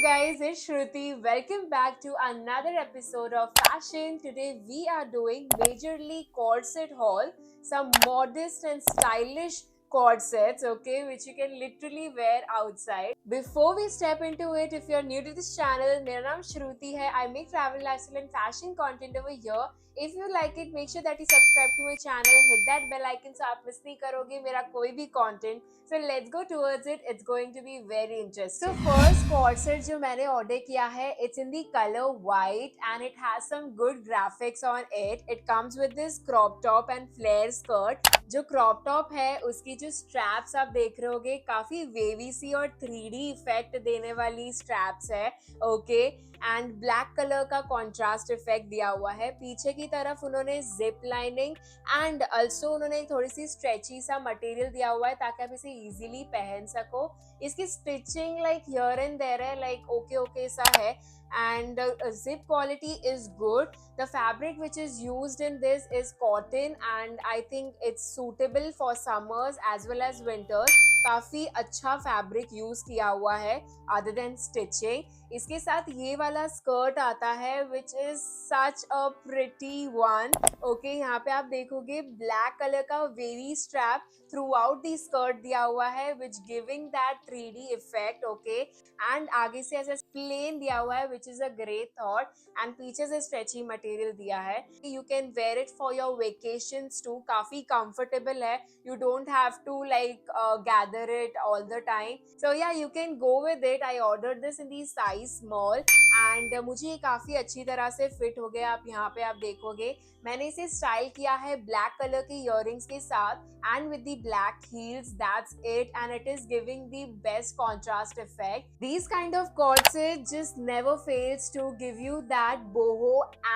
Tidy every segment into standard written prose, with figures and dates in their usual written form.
guys, it's Shruti. Welcome back to another episode of Fashion. Today we are doing majorly corset haul, some modest and stylish corsets, okay, which you can literally wear outside. Before we step into it, if you're new to this channel, मेरा नाम Shruti है. I make travel, lifestyle and fashion content over here. If you like it, make sure that you subscribe to my channel, hit that bell icon so आप miss नहीं करोगे मेरा कोई भी content. So let's go towards it. It's going to be very interesting. So first corset जो मैंने order किया है, it's in the color white and it has some good graphics on it. It comes with this crop top and flare skirt. जो crop top है उसकी जो straps आप देख रहे होगे काफी वेवी सी और 3D इफेक्ट देने वाली स्ट्रैप्स है ओके एंड ब्लैक कलर का कॉन्ट्रास्ट इफेक्ट दिया हुआ है पीछे की तरफ उन्होंने जिप लाइनिंग एंड ऑल्सो उन्होंने थोड़ी सी स्ट्रेची सा मटेरियल दिया हुआ है ताकि आप इसे इजीली पहन सको इसकी stitching like here and there है लाइक ओके सा है and zip quality is good. The fabric which is used in this is cotton and I think it's suitable for summers as well as winters. काफी अच्छा fabric use किया हुआ है other than stitching इसके साथ ये वाला स्कर्ट आता है which is such a pretty one okay यहाँ पे आप देखोगे ब्लैक कलर का wavy strap throughout the skirt दिया हुआ है which giving that 3D effect okay and आगे से ऐसा प्लेन दिया हुआ है which is a great thought and पीछे से स्ट्रेची मटेरियल दिया है you can wear it for your vacations too काफी कंफर्टेबल है you don't have to like gather it all the time so yeah you can go with it I ordered this in the size small and मुझे ये काफी अच्छी तरह से fit हो गया आप यहाँ पे आप देखोगे मैंने इसे स्टाइल किया है ब्लैक कलर के इयररिंग्स के साथ and with the black heels that's it and it is giving the best contrast effect these kind of corsets just never fails to give you that boho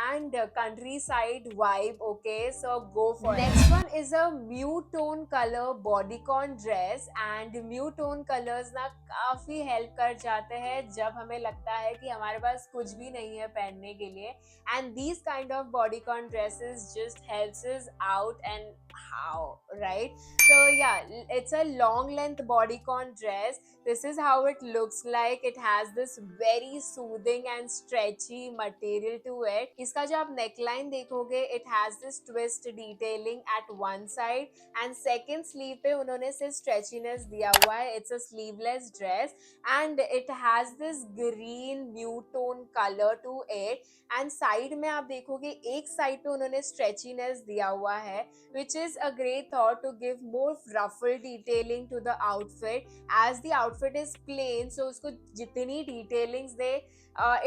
and countryside vibe okay so go for it next one is a mute tone color bodycon dress and mute tone colors ना काफी help कर जाते हैं जब हमें लगता है कि हमारे पास कुछ भी नहीं है पहनने के लिए and these kind of bodycon dresses just helps us out and how right so yeah it's a long length bodycon dress this is how it looks like it has this very soothing and stretchy material to it इसका जो आप neckline देखोगे it has this twist detailing at one side and second sleeve पे उन्होंने से stretchiness दिया हुआ है it's a sleeveless dress and it has this green nude tone color to it and side में आप देखोगे एक side पे उन्होंने stretchiness दिया हुआ है which is a great thought to give more ruffle detailing to the outfit as the outfit is plain so उसको जितनी detailings they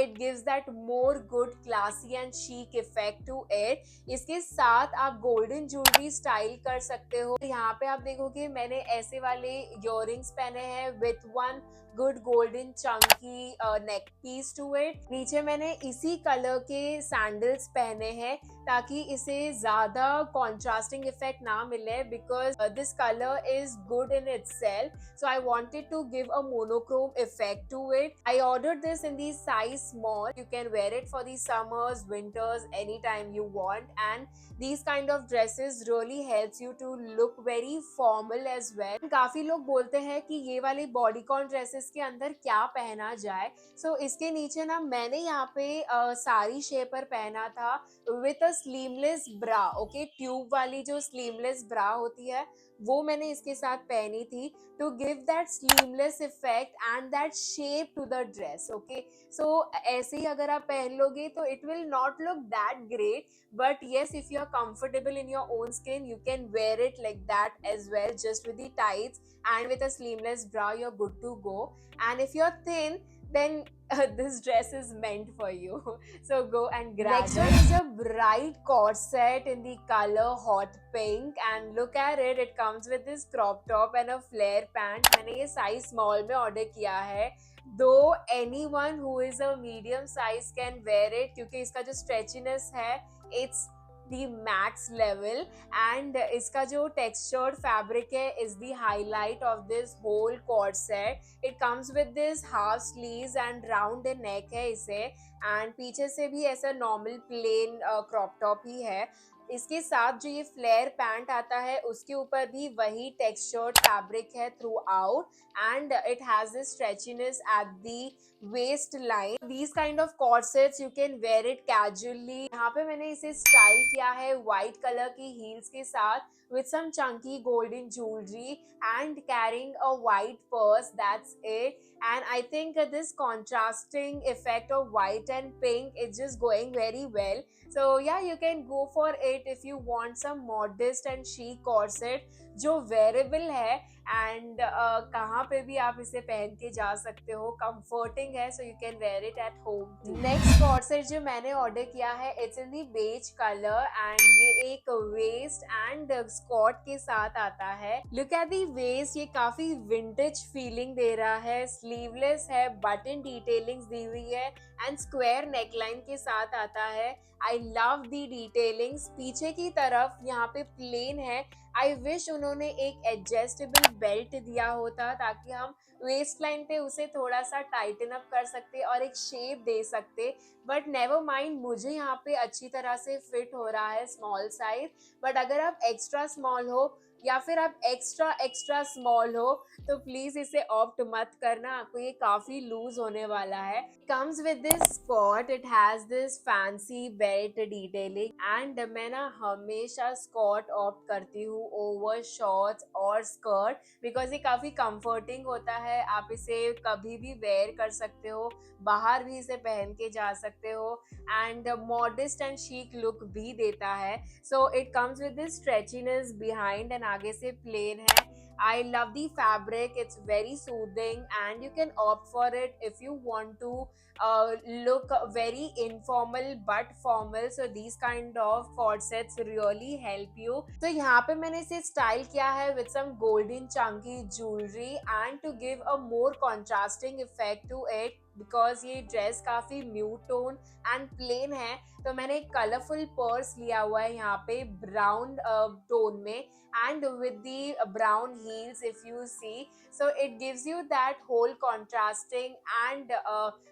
it gives that more good classy and chic effect to it इसके साथ आप golden jewelry style कर सकते हो यहाँ पे आप देखोगे मैंने ऐसे वाले earrings पहने हैं with one good golden chunky neck piece to it नीचे मैंने इसी कलर के सैंडल्स पहने हैं ताकि इसे ज्यादा contrasting effect ना मिले because this color is good in itself so I wanted to give a monochrome effect to it I ordered this in the size small you can wear it for the summers winters anytime you want and these kind of dresses really helps you to look very formal as well काफी लोग बोलते हैं कि ये वाले bodycon dresses के अंदर क्या पहना जाए so इसके नीचे ना मैंने यहाँ पे साड़ी शेपर पहना था with a sleeveless bra okay tube वाली जो sleeveless bra होती है वो मैंने इसके साथ पहनी थी to give that sleeveless effect and that shape to the dress okay so ऐसे ही अगर आप पहन लोगे तो it will not look that great but yes if you are comfortable in your own skin you can wear it like that as well just with the tights and with a sleeveless bra you're good to go and if you're thin then this dress is meant for you so go and grab next one is a bright corset in the color hot pink and look at it it comes with this crop top and a flare pant मैंने ये size small में order किया है though anyone who is a medium size can wear it क्योंकि इसका जो stretchiness है it's the max level and इसका जो textured fabric है is the highlight of this whole corset it comes with this half sleeves and round neck है इसे and पीछे से भी ऐसा normal plain crop top ही है इसके साथ जो ये फ्लेयर पैंट आता है उसके ऊपर भी वही टेक्सचर्ड फैब्रिक है through out, and it has this stretchiness at the waistline. These kind of corsets you can wear it casually. यहाँ पे मैंने इसे स्टाइल किया है व्हाइट कलर की हील्स के साथ with some chunky golden jewelry and carrying a white purse. That's it. And I think this contrasting effect of white and pink is just going very well. So yeah, you can go for it if you want some modest and chic corset जो wearable है and कहाँ पे भी आप इसे पहन के जा सकते हो, कंफर्टिंग है, so you can wear it at home. Next corset जो मैंने ऑर्डर किया है it's in the beige colour and ये एक वेस्ट एंड स्कॉट के साथ आता है। लुक एट दी वेस्ट, ये काफी विंटेज फीलिंग दे रहा है, स्लीवलेस है, बटन डिटेलिंग दी हुई है एंड स्क्वायर नेकलाइन के साथ आता है। I love the detailings. पीछे की तरफ यहाँ पे प्लेन है। आई विश उन्होंने एक एडजस्टेबल बेल्ट दिया होता ताकि हम वेस्ट लाइन पे उसे थोड़ा सा टाइटन अप कर सकते और एक शेप दे सकते, बट नेवर माइंड, मुझे यहाँ पे अच्छी तरह से फिट हो रहा है स्मॉल साइज। बट अगर आप एक्स्ट्रा स्मॉल हो या फिर आप एक्स्ट्रा एक्स्ट्रा स्मॉल हो तो प्लीज इसे ऑप्ट मत करना, आपको ये काफी लूज होने वाला है। Comes with this skirt, it has this fancy belt detailing and मैं ना हमेशा स्कर्ट ऑप्ट करती हूँ ओवर शॉर्ट्स और स्कर्ट बिकॉज ये काफी कंफर्टिंग होता है। आप इसे कभी भी वेयर कर सकते हो, बाहर भी इसे पहन के जा सकते हो and modest and chic look भी देता है। So it comes with this stretchiness behind and आगे से प्लेन है। I love the fabric, it's very soothing and you can opt for it if you want to look very informal but formal. So these kind of corsets really help you. तो यहाँ पे मैंने इसे style किया है with some golden chunky jewelry and to give a more contrasting effect to it because ये dress काफी mute tone and plane है, तो मैंने एक कलरफुल पर्स लिया हुआ है यहाँ पे ब्राउन टोन में and with the brown heels if you see, so it gives you that whole contrasting and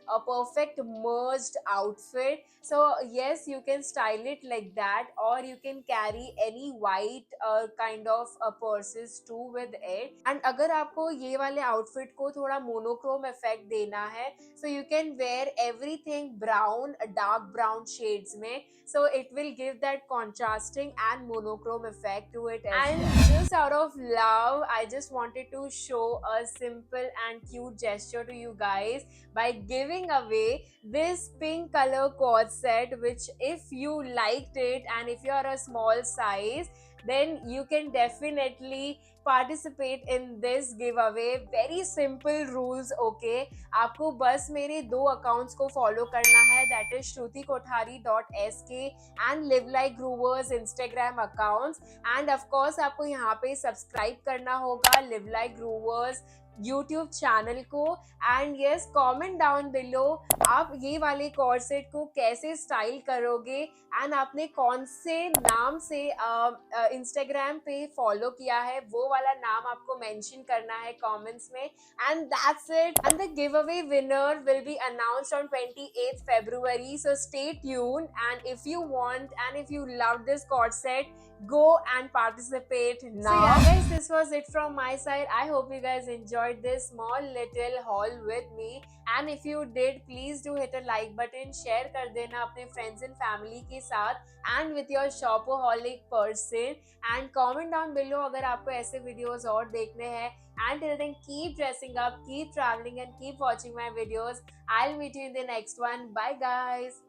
a perfect merged outfit. So yes, you can style it like that or you can carry any white kind of purses too with it. And अगर आपको ये वाले outfit को थोड़ा monochrome effect देना है so you can wear everything brown, dark brown shades में, so it will give that contrasting and monochrome effect to it as and well. Just out of love, I just wanted to show a simple and cute gesture to you guys by giving away this pink color corset, which if you liked it and if you are a small size then you can definitely participate in this giveaway. Very simple rules, okay? आपको बस मेरे 2 accounts को follow करना है, that is shruti.kothari.sk and live like groovers Instagram accounts and of course आपको यहाँ पे subscribe करना होगा live like groovers YouTube channel को and yes comment down below आप ये वाले कॉर्सेट को कैसे स्टाइल करोगे एंड आपने कौन से नाम से इंस्टाग्राम पे फॉलो किया है, वो वाला नाम आपको मेंशन करना है कमेंट्स में and that's it and the give away winner will be announced on 28th February, so stay tuned and if you want and if you love this corset go and participate now. So yeah guys, this was it from my side. I hope you guys enjoyed this small little haul with me and if you did please do hit a like button, share कर देना अपने friends and family के साथ and with your shopaholic person and comment down below अगर आपको ऐसे videos और देखने हैं and till then keep dressing up, keep traveling and keep watching my videos. I'll meet you in the next one. Bye guys.